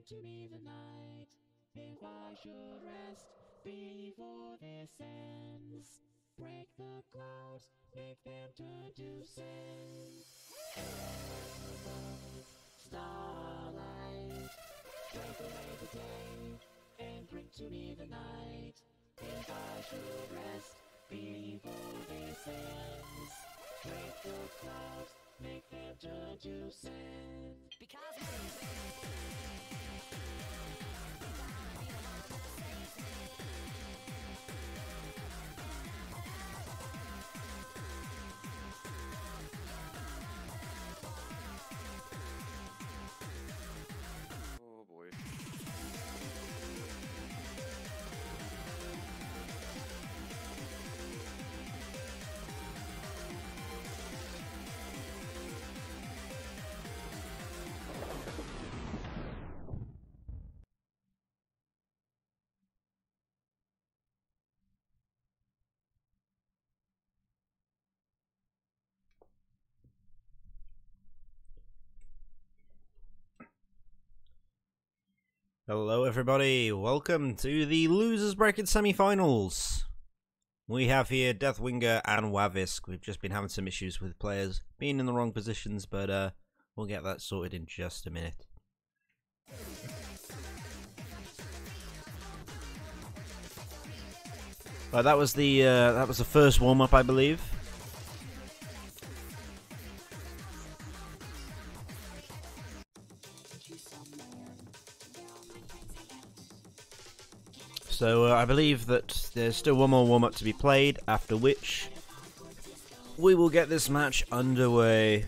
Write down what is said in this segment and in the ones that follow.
to me the night. If I should rest before this ends, break the clouds, make them turn to sand. Starlight, break away the day and bring to me the night. If I should rest before this ends, break the clouds, make them turn to sand. Because oh boy. Hello everybody, welcome to the Losers Bracket Semifinals. We have here deathwingua and wavisc. We've just been having some issues with players being in the wrong positions, but we'll get that sorted in just a minute. That was the first warm-up, I believe. So I believe that there's still one more warm-up to be played, after which we will get this match underway.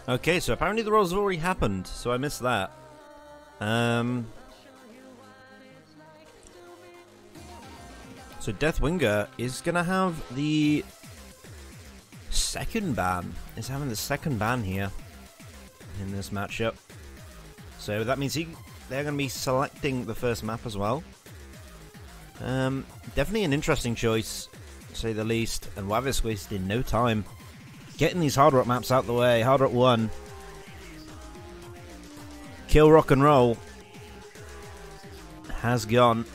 Okay, so apparently the rolls have already happened, so I missed that. So deathwingua is gonna have the second ban. Is having the second ban here in this matchup. So that means they're gonna be selecting the first map as well. Definitely an interesting choice, to say the least. And wavisc wasted no time getting these hard rock maps out the way. Hard rock 1. Kill rock and roll has gone.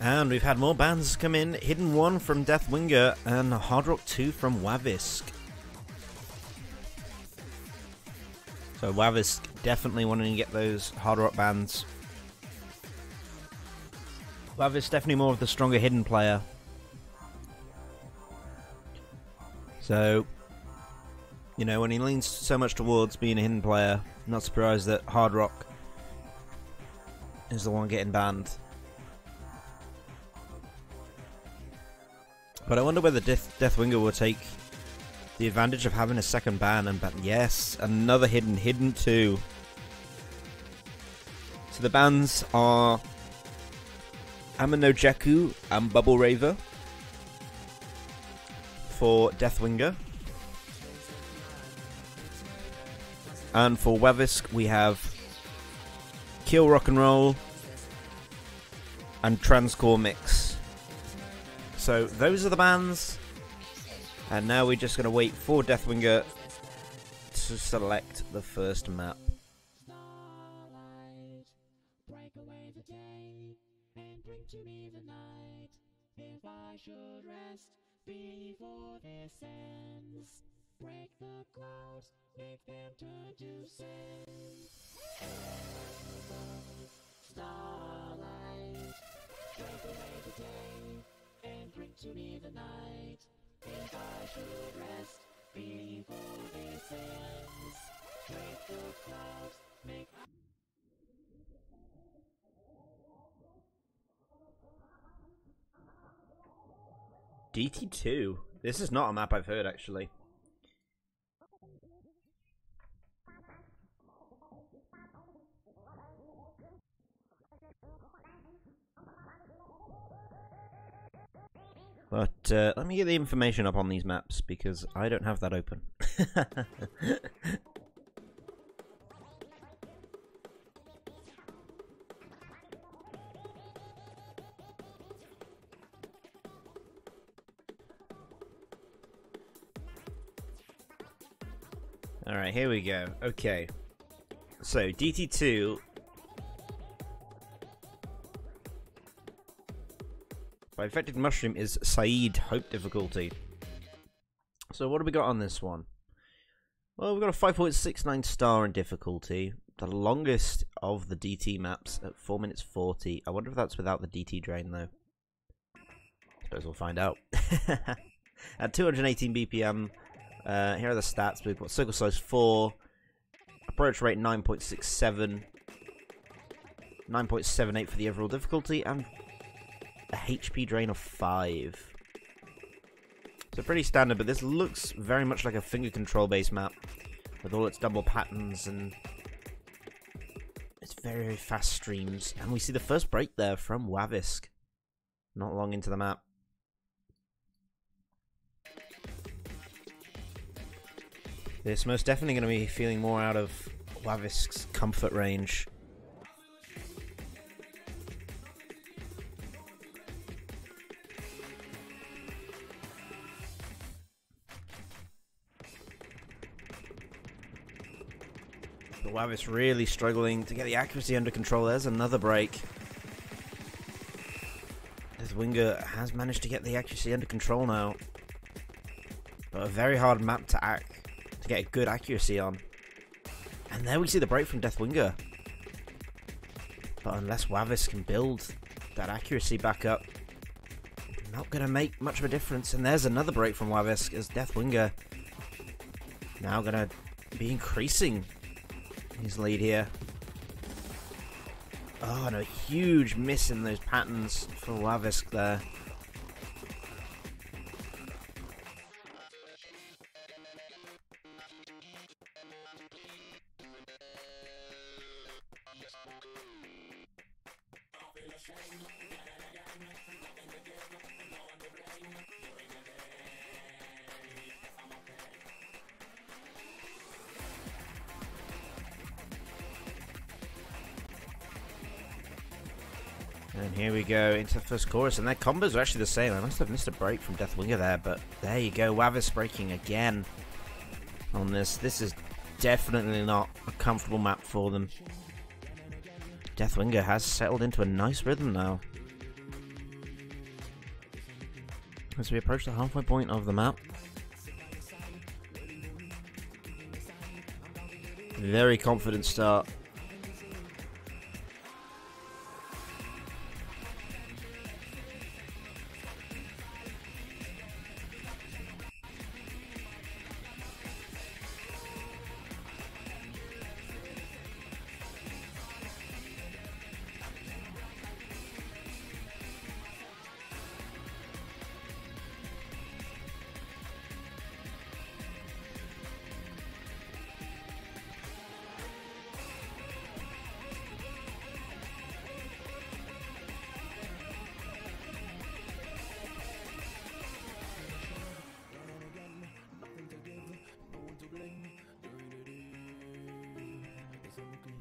And we've had more bans come in. Hidden 1 from deathwingua and Hard Rock 2 from wavisc. So wavisc definitely wanting to get those Hard Rock bans. wavisc definitely more of the stronger hidden player. So, you know, when he leans so much towards being a hidden player, I'm not surprised that Hard Rock is the one getting banned. But I wonder whether deathwingua will take the advantage of having a second ban and ban. Yes, another hidden 2. So the bans are Amanojeku and Bubble Raver for deathwingua. And for wavisc we have Kill Rock and Roll and Transcore Mix. So those are the bans, and now we're just going to wait for deathwingua to select the first map. Starlight, break away the day, and bring to me the night. If I should rest before this ends, break the clouds, make them turn to sand. Starlight, break away the day, and bring to me the night. If I should rest before this ends, break the clouds, make DT2? This is not a map I've heard, actually. But let me get the information up on these maps, because I don't have that open. Alright, here we go. Okay. So, DT2... by Infected Mushroom is Saeed Hope difficulty. So what have we got on this one? Well, we've got a 5.69 star in difficulty. The longest of the DT maps at 4 minutes 40. I wonder if that's without the DT drain, though. Suppose we'll find out. At 218 BPM, here are the stats. We've got circle size 4, approach rate 9.67, 9.78 for the overall difficulty, and a HP drain of 5. So pretty standard, but this looks very much like a finger control based map with all its double patterns and it's very, very fast streams. And we see the first break there from wavisc. Not long into the map. This most definitely going to be feeling more out of wavisc's comfort range. But wavisc really struggling to get the accuracy under control. There's another break. Deathwingua has managed to get the accuracy under control now. But a very hard map to get a good accuracy on. And there we see the break from Deathwingua. But unless wavisc can build that accuracy back up, not going to make much of a difference. And there's another break from wavisc as Deathwingua now going to be increasing his lead here. Oh, and a huge miss in those patterns for wavisc there. And here we go into the first chorus, and their combos are actually the same. I must have missed a break from Deathwingua there, but there you go. wavisc breaking again on this. This is definitely not a comfortable map for them. Deathwingua has settled into a nice rhythm now. As we approach the halfway point of the map. Very confident start.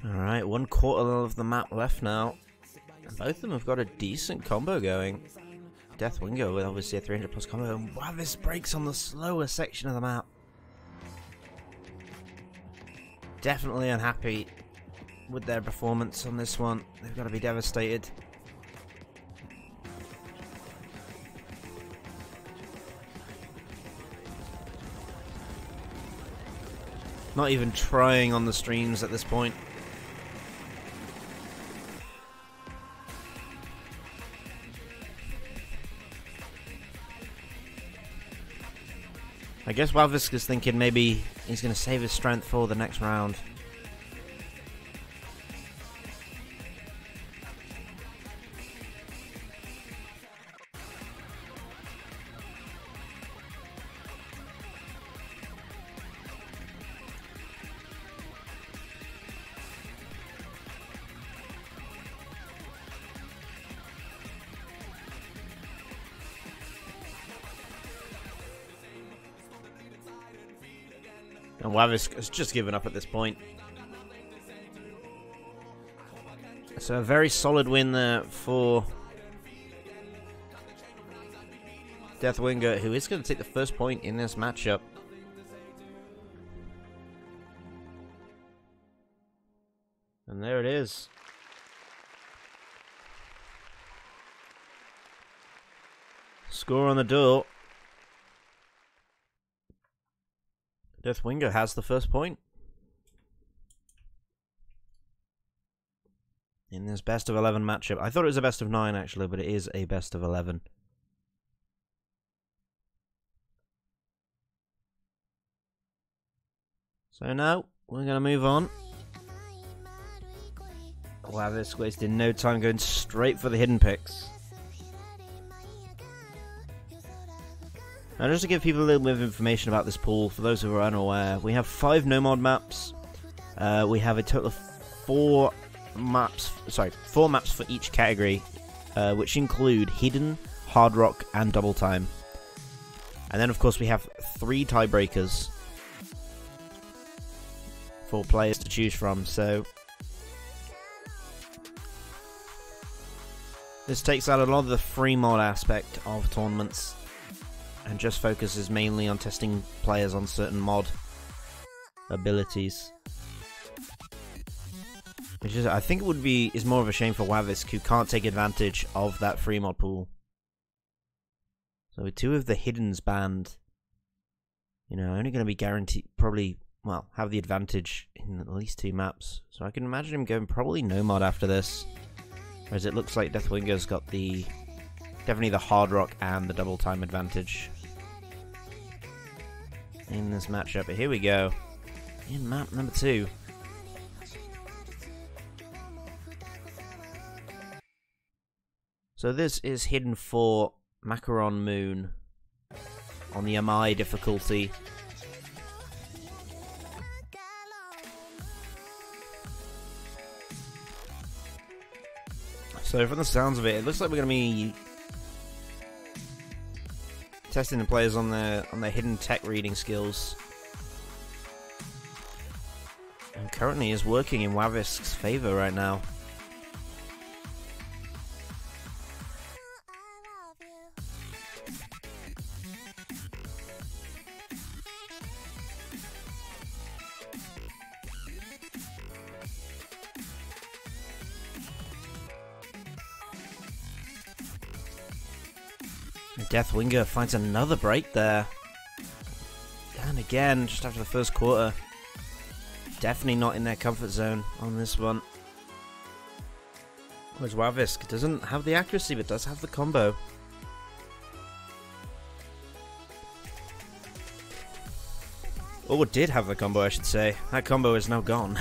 Alright, 1/4 of the map left now. And both of them have got a decent combo going. Deathwingua with obviously a 300 plus combo, and wavisc breaks on the slower section of the map. Definitely unhappy with their performance on this one. They've got to be devastated. Not even trying on the streams at this point. I guess wavisc is thinking maybe he's going to save his strength for the next round. And wavisc has just given up at this point. So a very solid win there for Deathwingua, who is going to take the first point in this matchup. And there it is. Score on the door. Deathwingua has the first point in this best of 11 matchup. I thought it was a best of 9 actually, but it is a best of 11. So now we're going to move on. wavisc wasted no time going straight for the hidden picks. Now, just to give people a little bit of information about this pool, for those who are unaware, we have 5 no-mod maps. We have a total of 4 maps for each category. which include Hidden, Hard Rock, and Double Time. And then, of course, we have 3 tiebreakers for players to choose from. So this takes out a lot of the free mod aspect of tournaments and just focuses mainly on testing players on certain mod abilities. Which is, I think it is more of a shame for wavisc, who can't take advantage of that free mod pool. So with 2 of the hiddens banned, you know, only going to be guaranteed, probably, well, have the advantage in at least 2 maps. So I can imagine him going probably no mod after this. Whereas it looks like deathwinga's got definitely the hard rock and the double time advantage in this matchup. But here we go. In map number 2. So this is Hidden 4 Macaron Moon on the MI difficulty. So from the sounds of it, it looks like we're going to be testing the players on their hidden tech reading skills. And currently is working in wavisc's favor right now. Deathwinga finds another break there. And again, just after the first quarter. Definitely not in their comfort zone on this one. Whereas wavisc doesn't have the accuracy, but does have the combo. Or did have the combo, I should say. That combo is now gone.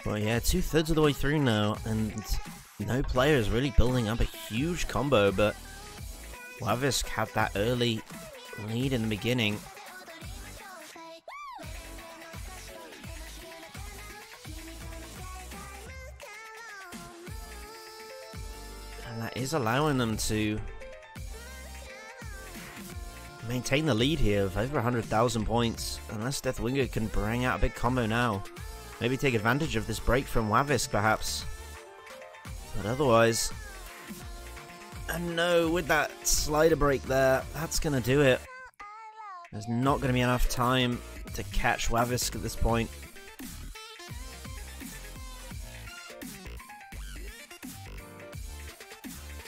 Well, yeah, 2/3 of the way through now, and no player is really building up a huge combo, but wavisc had that early lead in the beginning. And that is allowing them to maintain the lead here of over 100,000 points, unless deathwinga can bring out a big combo now. Maybe take advantage of this break from wavisc, perhaps. But otherwise... And no, with that slider break there, that's going to do it. There's not going to be enough time to catch wavisc at this point.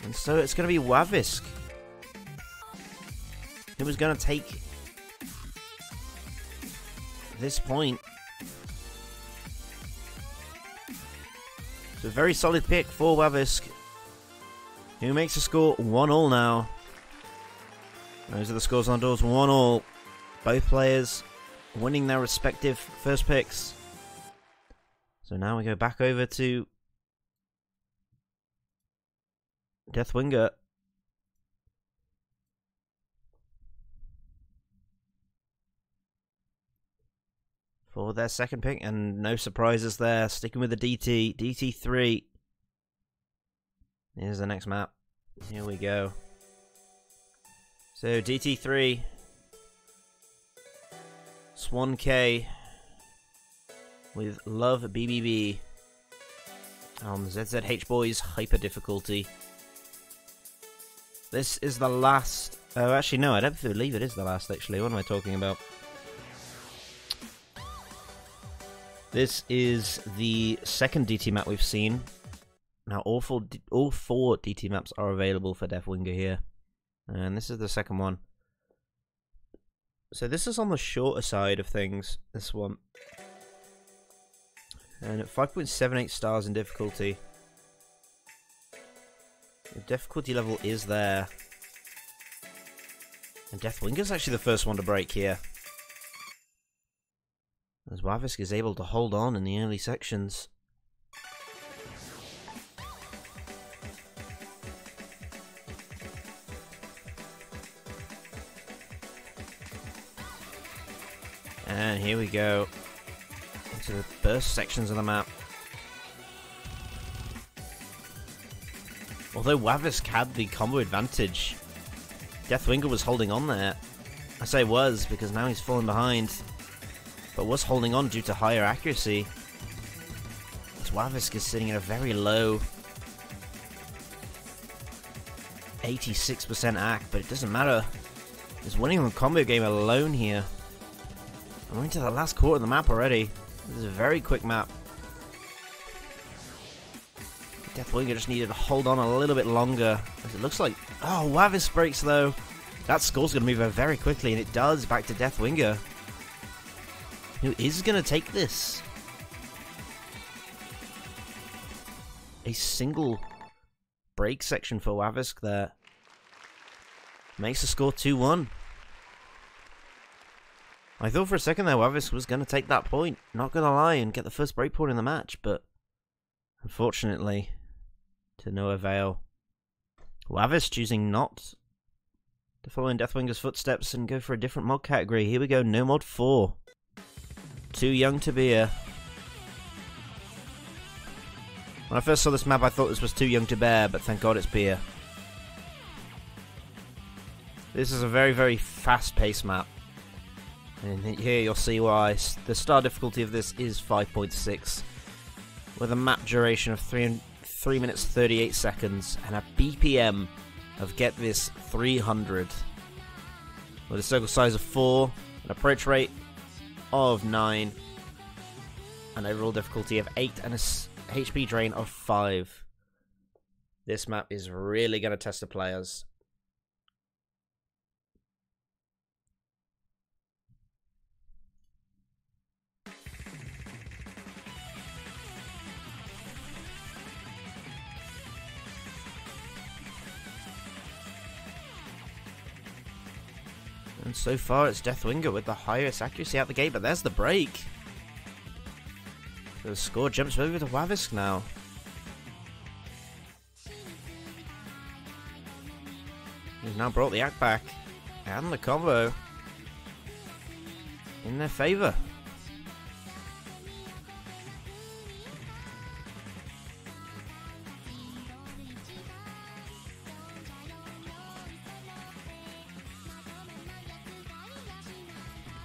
And so it's going to be wavisc who was going to take this point. A very solid pick for wavisc, who makes the score 1-1 now. Those are the scores on doors, 1-1. Both players winning their respective first picks. So now we go back over to deathwinga. For their second pick, and no surprises there. Sticking with the DT. DT3. Here's the next map. Here we go. So, DT3. Swan K. With Love BBB. On ZZH Boys Hyper Difficulty. This is the last... Oh, actually, no, I don't believe it is the last, actually. What am I talking about? This is the second DT map we've seen. Now all four DT maps are available for deathwinga here. And this is the second one. So this is on the shorter side of things, this one. And at 5.78 stars in difficulty. The difficulty level is there. And deathwinga's actually the first one to break here. Wavisc is able to hold on in the early sections. And here we go into the burst sections of the map. Although Wavisc had the combo advantage, deathwingua was holding on there. I say was because now he's falling behind, but was holding on due to higher accuracy. As Wavisc is sitting at a very low 86% AC, but it doesn't matter. He's winning the combo game alone here. I'm into the last quarter of the map already. This is a very quick map. deathwingua just needed to hold on a little bit longer. As it looks like... Oh, Wavisc breaks though. That score's going to move very quickly, and it does back to deathwingua, who is going to take this. A single break section for Wavisc there. Makes the score 2-1. I thought for a second there Wavisc was going to take that point, not going to lie, and get the first break point in the match, but unfortunately, to no avail. Wavisc choosing not to follow in deathwingua's footsteps and go for a different mod category. Here we go, no mod 4. Too young to bear. When I first saw this map, I thought this was too young to bear, but thank God it's beer. This is a very, very fast-paced map. And here you'll see why. The star difficulty of this is 5.6, with a map duration of 3 minutes 38 seconds and a BPM of, get this, 300. With a circle size of 4, an approach rate of 9, an overall difficulty of 8, and a HP drain of 5. This map is really going to test the players. And so far it's deathwingua with the highest accuracy out the gate, but there's the break. So the score jumps over to Wavisc now. He's now brought the act back and the combo in their favour.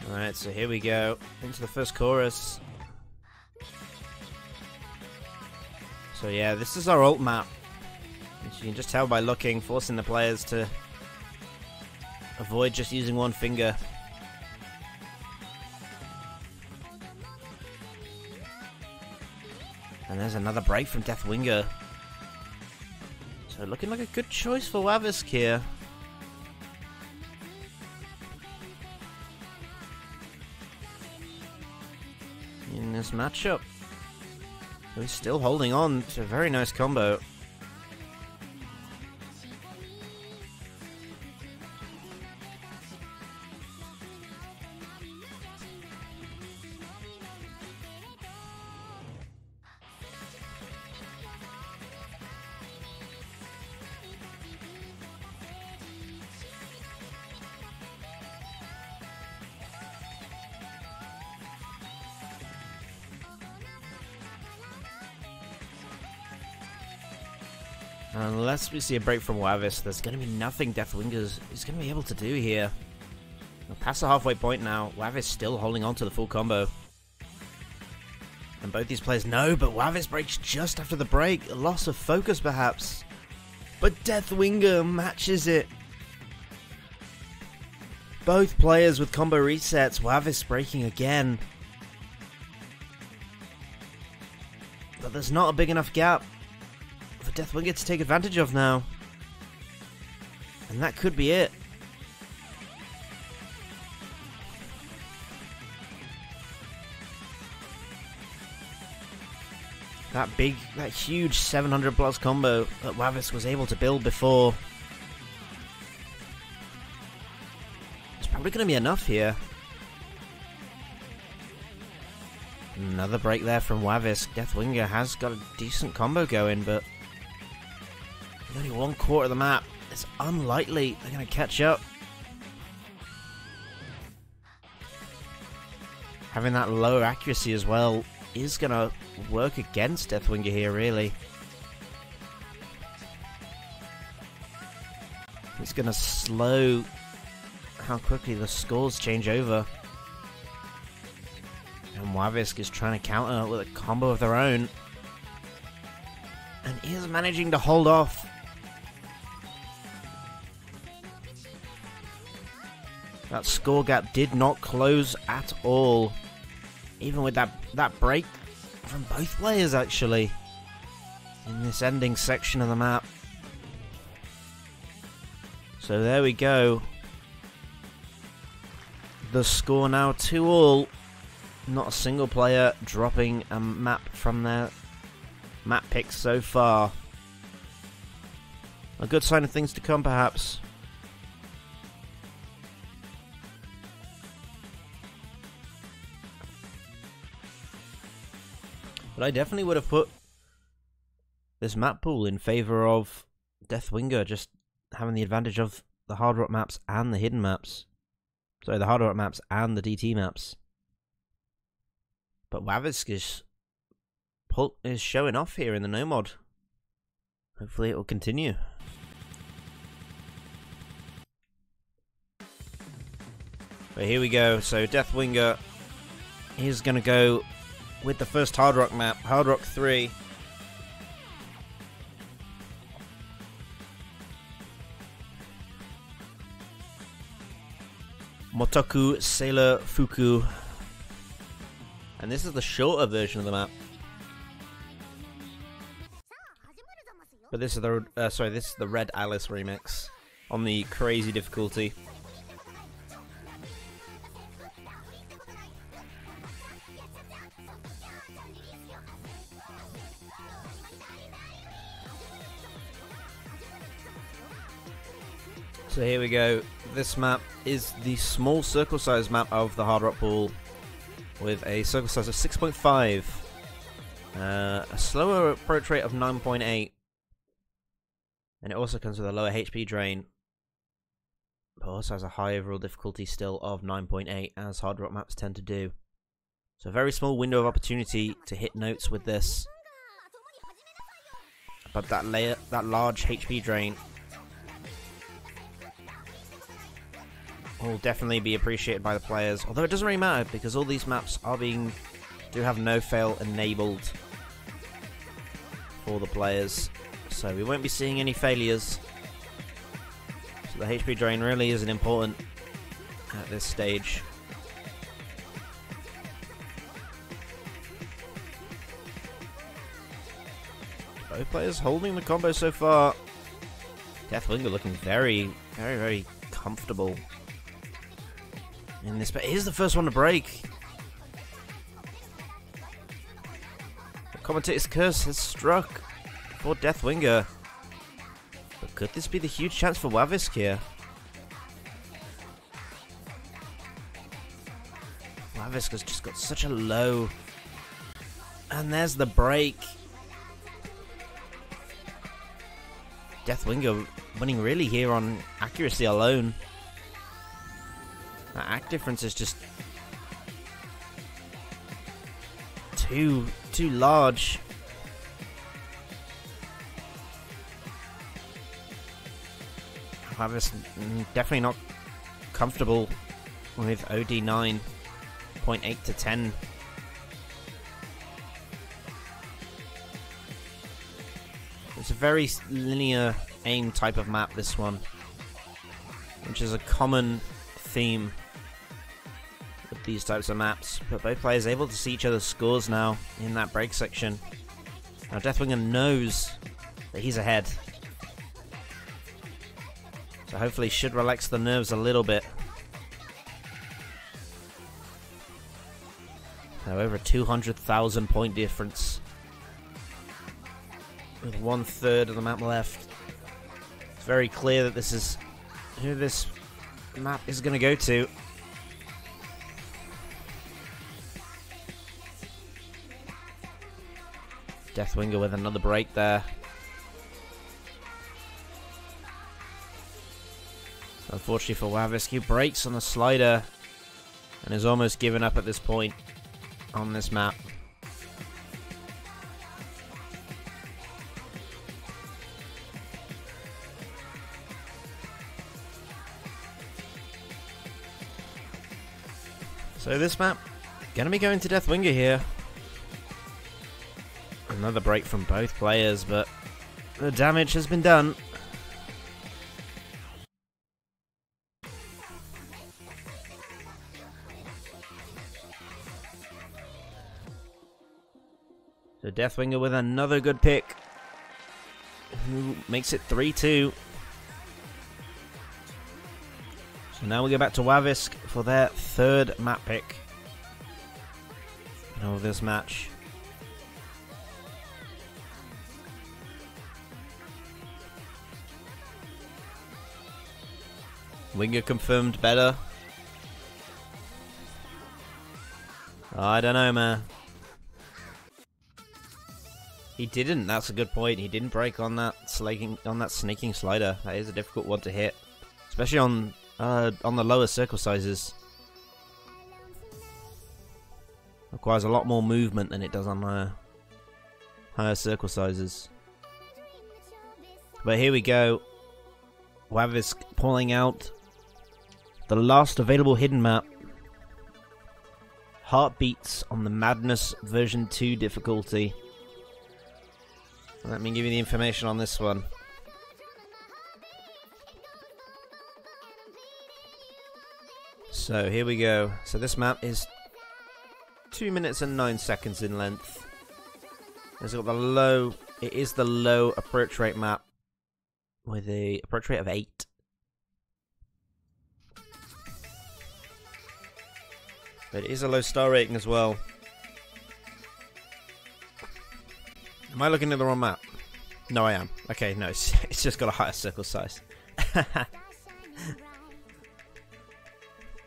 Alright, so here we go into the first chorus. So yeah, this is our ult map. As you can just tell by looking, forcing the players to avoid just using one finger. And there's another break from deathwingua. So looking like a good choice for Wavisc here. In this matchup. He's still holding on to a very nice combo. Unless we see a break from Wavisc, there's going to be nothing deathwingua is going to be able to do here. We're past the halfway point now. Wavisc still holding on to the full combo. And both these players know, but Wavisc breaks just after the break. A loss of focus, perhaps. But deathwingua matches it. Both players with combo resets. Wavisc breaking again. But there's not a big enough gap for deathwingua to take advantage of now. And that could be it. That huge 700 plus combo that Wavisc was able to build before. It's probably going to be enough here. Another break there from wavisc. Deathwingua has got a decent combo going, but only 1/4 of the map. It's unlikely they're going to catch up. Having that lower accuracy as well is going to work against Deathwingua here, really. It's going to slow how quickly the scores change over. And wavisc is trying to counter with a combo of their own. And is managing to hold off. That score gap did not close at all. Even with that break from both players, actually. In this ending section of the map. So there we go. The score now 2-all. Not a single player dropping a map from their map picks so far. A good sign of things to come, perhaps. But I definitely would have put this map pool in favor of Deathwingua, just having the advantage of the hard rock maps and the hidden maps. Sorry, the hard rock maps and the DT maps. But wavisc is showing off here in the no mod. Hopefully it will continue. But here we go. So Deathwingua is going to go with the first hard rock map, Hard Rock 3. Motoku Sailor Fuku. And this is the shorter version of the map. But this is the this is the Red Alice remix on the crazy difficulty. So here we go. This map is the small circle size map of the hard rock pool, with a circle size of 6.5, a slower approach rate of 9.8, and it also comes with a lower HP drain, but also has a high overall difficulty still of 9.8, as hard rock maps tend to do. So a very small window of opportunity to hit notes with this, but that large HP drain will definitely be appreciated by the players, although it doesn't really matter because all these maps do have no fail enabled for the players, so we won't be seeing any failures. So the HP drain really isn't important at this stage. Both players holding the combo so far. Deathwingua looking very, very, very comfortable in this, but here's the first one to break. The commentator's curse has struck for Deathwingua. But could this be the huge chance for wavisc here? Wavisc has just got such a low. And there's the break. Deathwingua winning really here on accuracy alone. That act difference is just too large. Wavisc definitely not comfortable with OD 9.8 to 10. It's a very linear aim type of map, this one, which is a common theme with these types of maps, but both players able to see each other's scores now in that break section. Now Deathwingua knows that he's ahead, so hopefully should relax the nerves a little bit. Now over a 200,000 point difference with 1/3 of the map left. It's very clear that this is who this map is going to go to. Deathwingua with another break there. Unfortunately for wavisc, he breaks on the slider and is almost given up at this point on this map. So this map, gonna be going to Deathwingua here. Another break from both players, but the damage has been done. So Deathwingua with another good pick, who makes it 3-2. So now we go back to wavisc for their third map pick of this match. Winger confirmed better. I don't know, man. He didn't. That's a good point. He didn't break on that snaking slider. That is a difficult one to hit, especially on the lower circle sizes. Requires a lot more movement than it does on higher circle sizes. But here we go. wavisc pulling out the last available hidden map. Heartbeats on the Madness version 2 difficulty. Let me give you the information on this one. So here we go. So this map is 2 minutes and 9 seconds in length. It's got the low. It is the low approach rate map with a approach rate of 8. But it is a low star rating as well. Am I looking at the wrong map? No, I am. Okay, no, it's just got a higher circle size.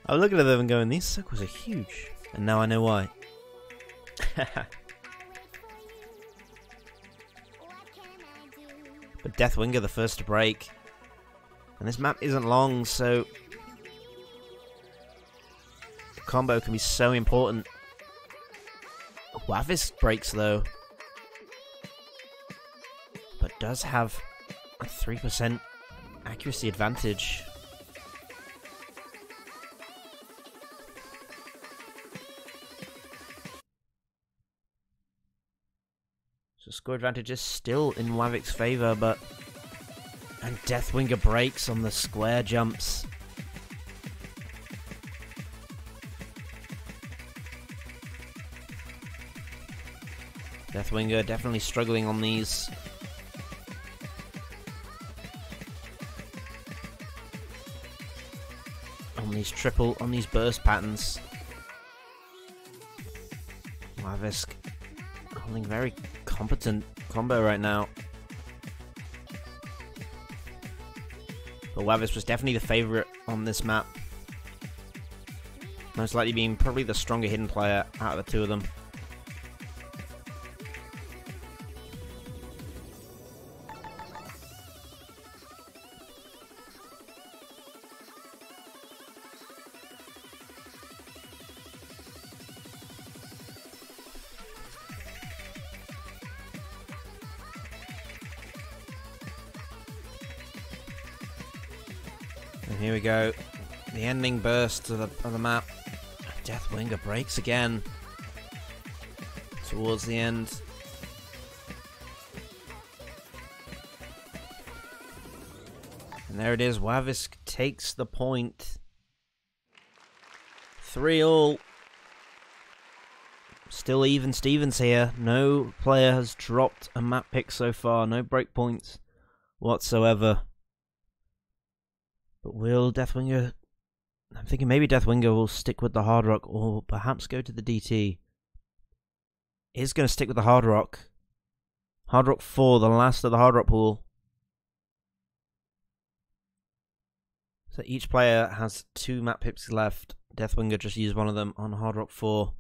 I'm looking at them and going, these circles are huge. And now I know why. But Deathwingua the first to break. And this map isn't long, so the combo can be so important. wavisc breaks though, but does have a 3% accuracy advantage. So score advantage is still in wavic's favor, but and Deathwingua breaks on the square jumps. Deathwingua definitely struggling on these. On these burst patterns. wavisc holding very competent combo right now. But wavisc was definitely the favorite on this map. Most likely being probably the stronger hidden player out of the two of them. And here we go, the ending burst of the map. Deathwingua breaks again towards the end. And there it is, wavisc takes the point. 3-all. Still even Stevens here. No player has dropped a map pick so far. No breakpoints whatsoever. But will Deathwingua... I'm thinking maybe Deathwingua will stick with the hard rock or perhaps go to the DT. Is going to stick with the hard rock. Hard rock 4, the last of the hard rock pool. So each player has 2 map picks left. Deathwingua just used one of them on hard rock 4.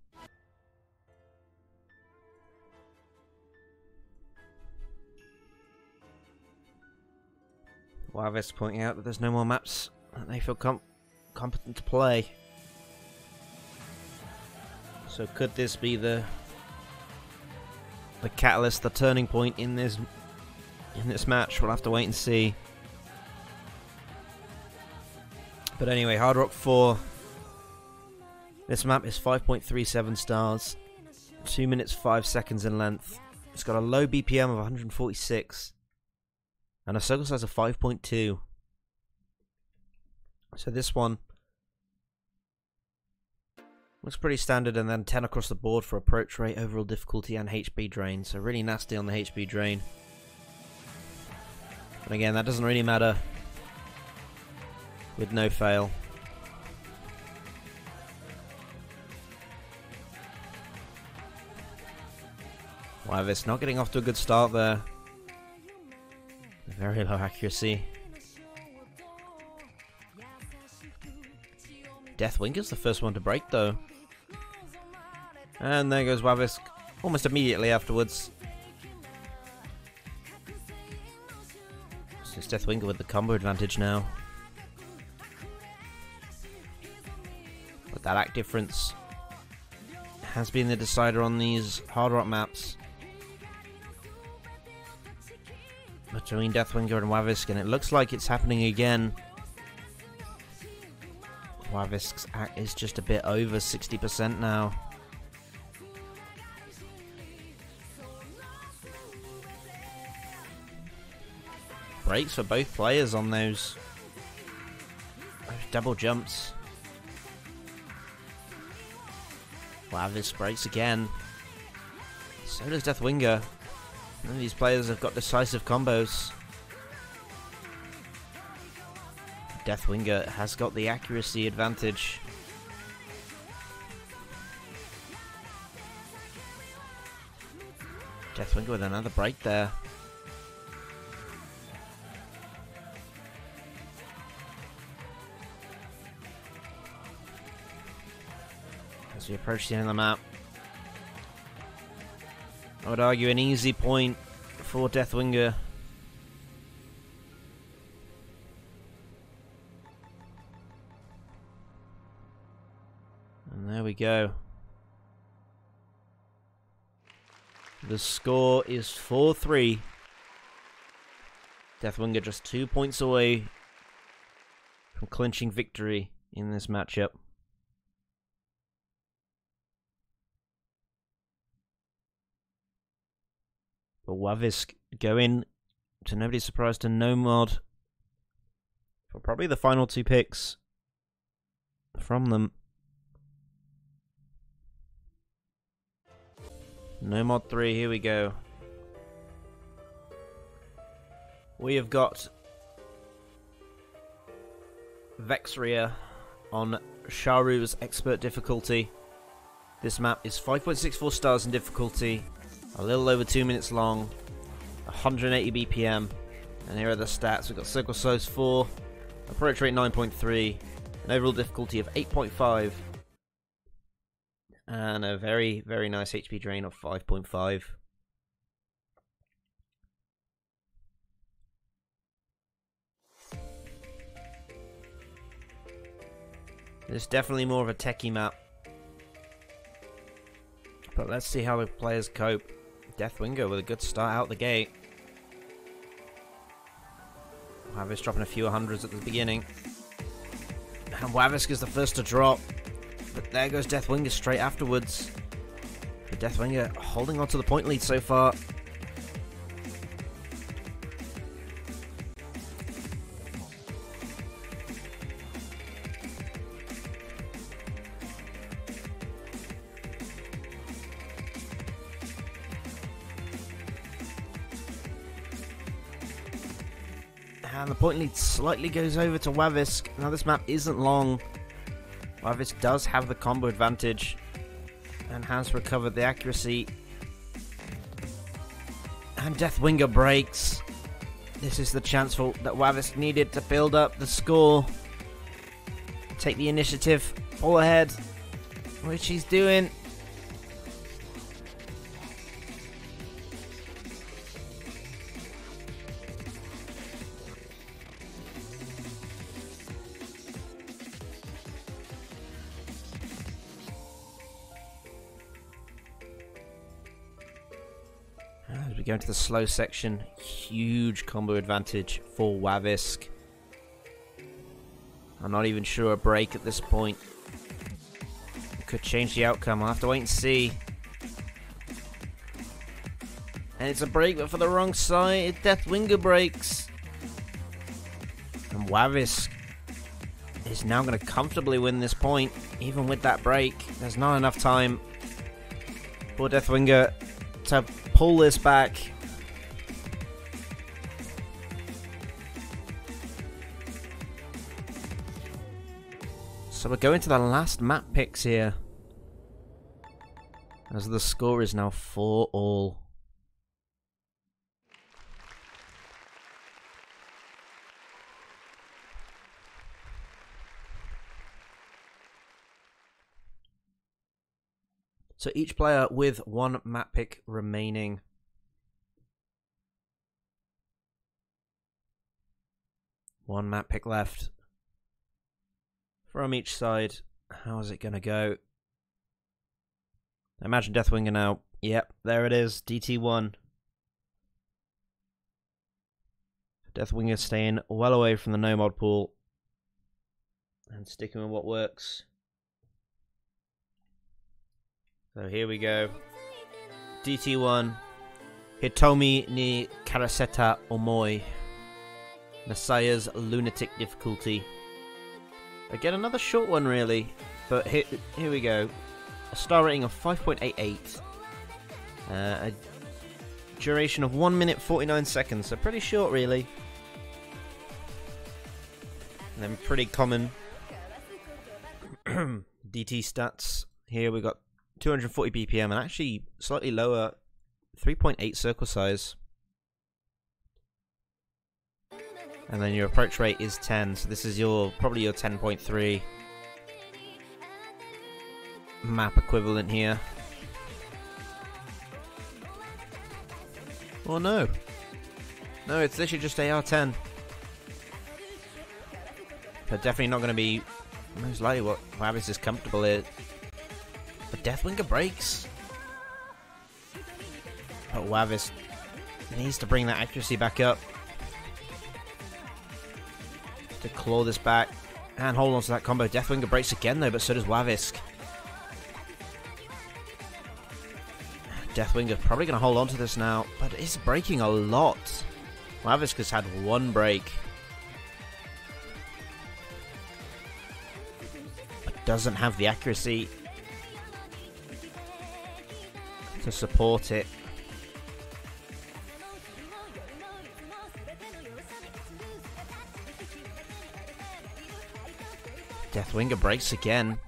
Wavisc pointing out that there's no more maps that they feel competent to play. So could this be the catalyst, the turning point in this match? We'll have to wait and see. But anyway, Hard Rock 4. This map is 5.37 stars, 2 minutes 5 seconds in length. It's got a low BPM of 146 and a circle size of 5.2. So this one looks pretty standard, and then 10 across the board for approach rate, overall difficulty, and HP drain. So really nasty on the HP drain. And again, that doesn't really matter with no fail. Wavisc not getting off to a good start there. Very low accuracy. Deathwinga's the first one to break though. And there goes Wavisc almost immediately afterwards. So it's Deathwinga with the combo advantage now. But that act difference has been the decider on these Hard Rock maps between Deathwinga and Wavisc, and it looks like it's happening again. Wavisc's act is just a bit over 60% now. Breaks for both players on those double jumps. Wavisc breaks again. So does Deathwinga. None of these players have got decisive combos. Deathwinga has got the accuracy advantage. Deathwinga with another break there. As we approach the end of the map, I would argue an easy point for Deathwinga. And there we go. The score is 4-3. Deathwinga just 2 points away from clinching victory in this matchup. But Wavisc going, to nobody's surprise, to no mod for probably the final 2 picks from them. No mod 3, here we go. We have got Vexria on Sharu's expert difficulty. This map is 5.64 stars in difficulty, a little over 2 minutes long, 180 BPM, and here are the stats. We've got circle size 4, approach rate 9.3, an overall difficulty of 8.5, and a very, very nice HP drain of 5.5. This is definitely more of a techie map, but let's see how the players cope. Deathwinga with a good start out the gate. Wavisc dropping a few hundreds at the beginning. And Wavisc is the first to drop. But there goes Deathwinga straight afterwards. But Deathwinga holding on to the point lead so far. And the point lead slightly goes over to Wavisc. Now this map isn't long. Wavisc does have the combo advantage and has recovered the accuracy. And Deathwinga breaks. This is the chance that Wavisc needed to build up the score. Take the initiative, pull ahead, which he's doing. As we go into the slow section, huge combo advantage for wavisc. I'm not even sure a break at this point could change the outcome. I'll have to wait and see. And it's a break, but for the wrong side. deathwingua breaks. And wavisc is now going to comfortably win this point, even with that break. There's not enough time for deathwingua to pull this back. So we're going to the last map picks here, as the score is now 4-all. So each player with one map pick remaining. One map pick left from each side. How is it going to go? Imagine deathwingua now. Yep, there it is. DT1. deathwingua staying well away from the no mod pool and sticking with what works. So here we go. DT1. Hitomi ni Karaseta Omoi. Messiah's Lunatic Difficulty. Again, another short one really. But here we go. A star rating of 5.88. A duration of 1 minute 49 seconds. So pretty short really. And then pretty common DT stats. Here we got 240 BPM and actually slightly lower 3.8 circle size. And then your approach rate is 10, so this is probably your 10.3 map equivalent here. Oh no. No, it's literally just AR10. But definitely not going to be most likely what wavisc is comfortable in. But deathwingua breaks. But wavisc needs to bring that accuracy back up to claw this back and hold on to that combo. Deathwingua breaks again though, but so does wavisc. Deathwingua probably going to hold on to this now, but it's breaking a lot. wavisc has had one break, but doesn't have the accuracy to support it. Deathwingua breaks again.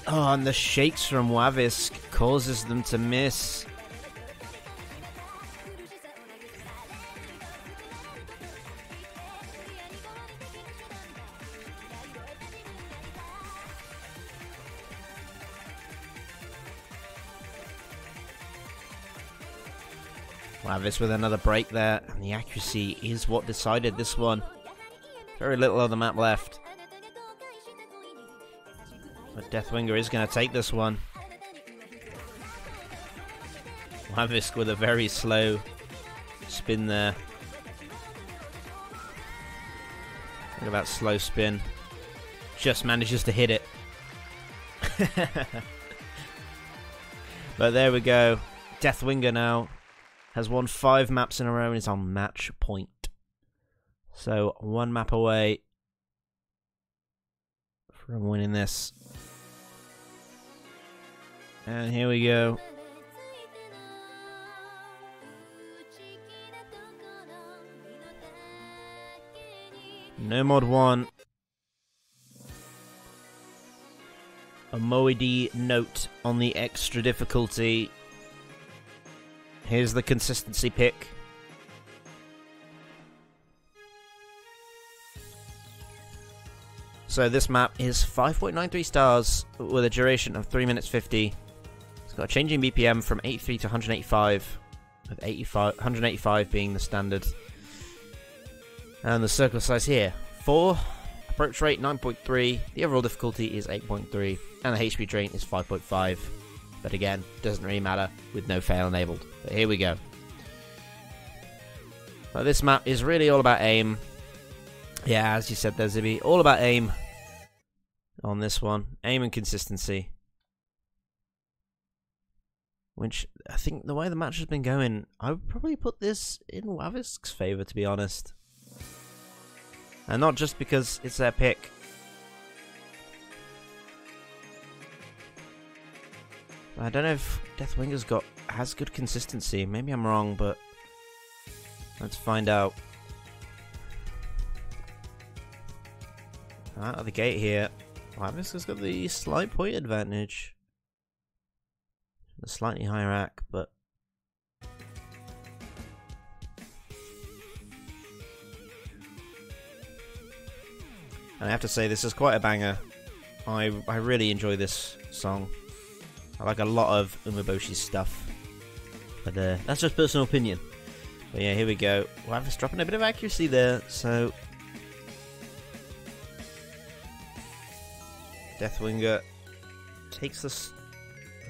Oh, and the shakes from wavisc causes them to miss. wavisc with another break there, and the accuracy is what decided this one. Very little of the map left. But deathwingua is going to take this one. wavisc with a very slow spin there. Look at that slow spin. Just manages to hit it. But there we go. Deathwingua now has won 5 maps in a row and is on match point. So 1 map away from winning this. And here we go. No mod 1. A Moedy note on the extra difficulty. Here's the consistency pick. So this map is 5.93 stars with a duration of 3 minutes 50. It's got a changing BPM from 83 to 185, with 185 being the standard. And the circle size here, 4. Approach rate 9.3. The overall difficulty is 8.3. And the HP drain is 5.5. But again, doesn't really matter with no fail enabled. But here we go. But this map is really all about aim. Yeah, as you said there, Zibby, all about aim on this one. Aim and consistency. Which, I think the way the match has been going, I would probably put this in wavisc's favour, to be honest. And not just because it's their pick. I don't know if deathwinga's has good consistency. Maybe I'm wrong, but let's find out. Out of the gate here, wavisc's got the slight point advantage. A slightly higher AC, but and I have to say this is quite a banger. I really enjoy this song. I like a lot of Umeboshi's stuff, but that's just personal opinion. But yeah, here we go. Wavisc dropping a bit of accuracy there, so deathwinga takes this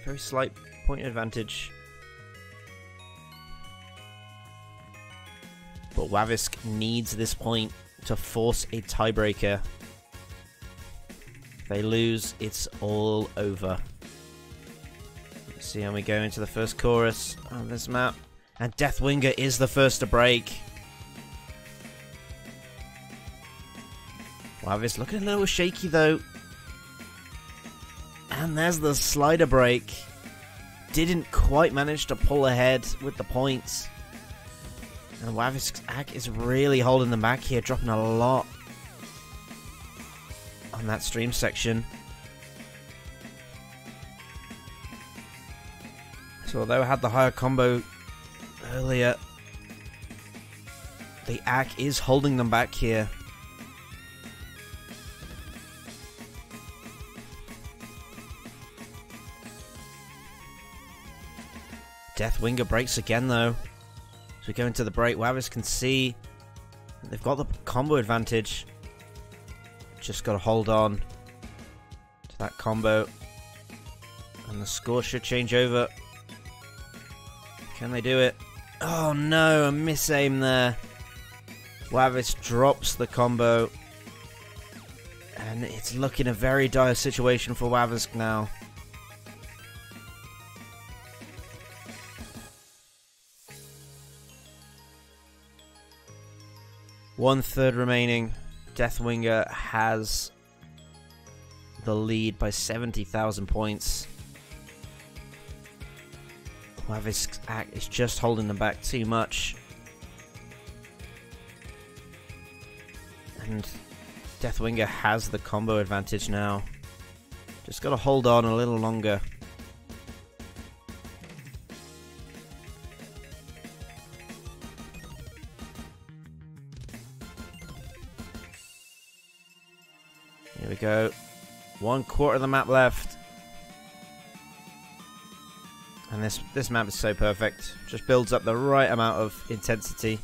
very slight point advantage. But wavisc needs this point to force a tiebreaker. If they lose, it's all over. Let's see how we go into the first chorus on this map. And deathwinga is the first to break. Wavisc looking a little shaky though. And there's the slider break. Didn't quite manage to pull ahead with the points. And wavisc's AC is really holding them back here, dropping a lot on that stream section. So although I had the higher combo earlier, the AC is holding them back here. Deathwinga breaks again though. As we go into the break, wavisc can see that they've got the combo advantage. Just got to hold on to that combo. And the score should change over. Can they do it? Oh no, a miss aim there. wavisc drops the combo. And it's looking a very dire situation for wavisc now. One-third remaining. Deathwinga has the lead by 70,000 points. wavisc's AC is just holding them back too much. And deathwinga has the combo advantage now. Just got to hold on a little longer. Here we go. 1/4 of the map left. And this map is so perfect. Just builds up the right amount of intensity.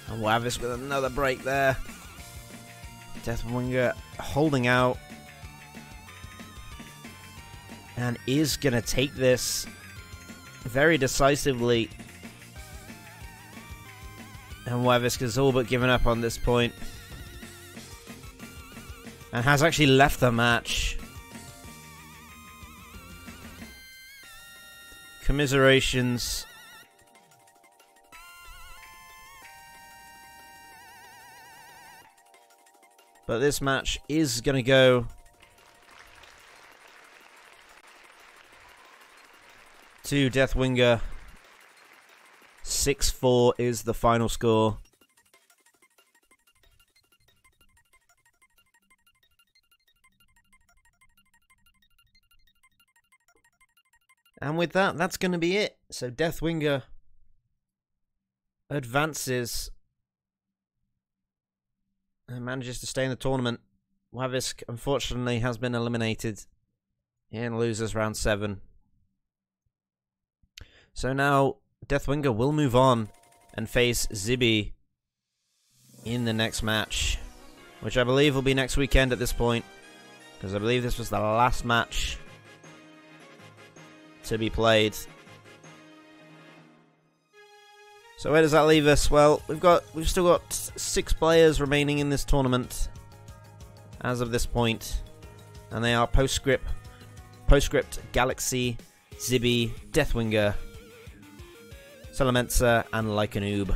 And wavisc with another break there. Deathwinga holding out. And is going to take this very decisively. And wavisc has all but given up on this point. And has actually left the match. Commiserations. But this match is going to go to deathwinga. 6-4 is the final score. And with that, that's going to be it. So deathwinga advances and manages to stay in the tournament. wavisc, unfortunately, has been eliminated in losers round 7. So now deathwinga will move on and face Zibby in the next match, which I believe will be next weekend at this point, because I believe this was the last match to be played. So where does that leave us? Well, we've still got 6 players remaining in this tournament as of this point, and they are Postscript, Galaxy, Zibby, Deathwingua, Salamenza, and Lycanoob.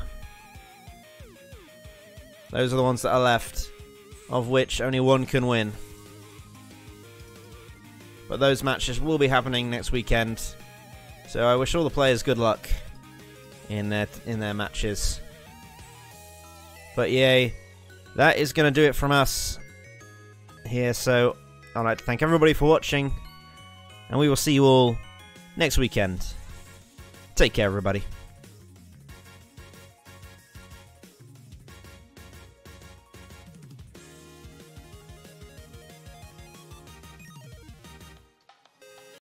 Those are the ones that are left, of which only one can win. But those matches will be happening next weekend, so I wish all the players good luck in their matches. But yay, that is going to do it from us here, so I'd like to thank everybody for watching, and we will see you all next weekend. Take care, everybody.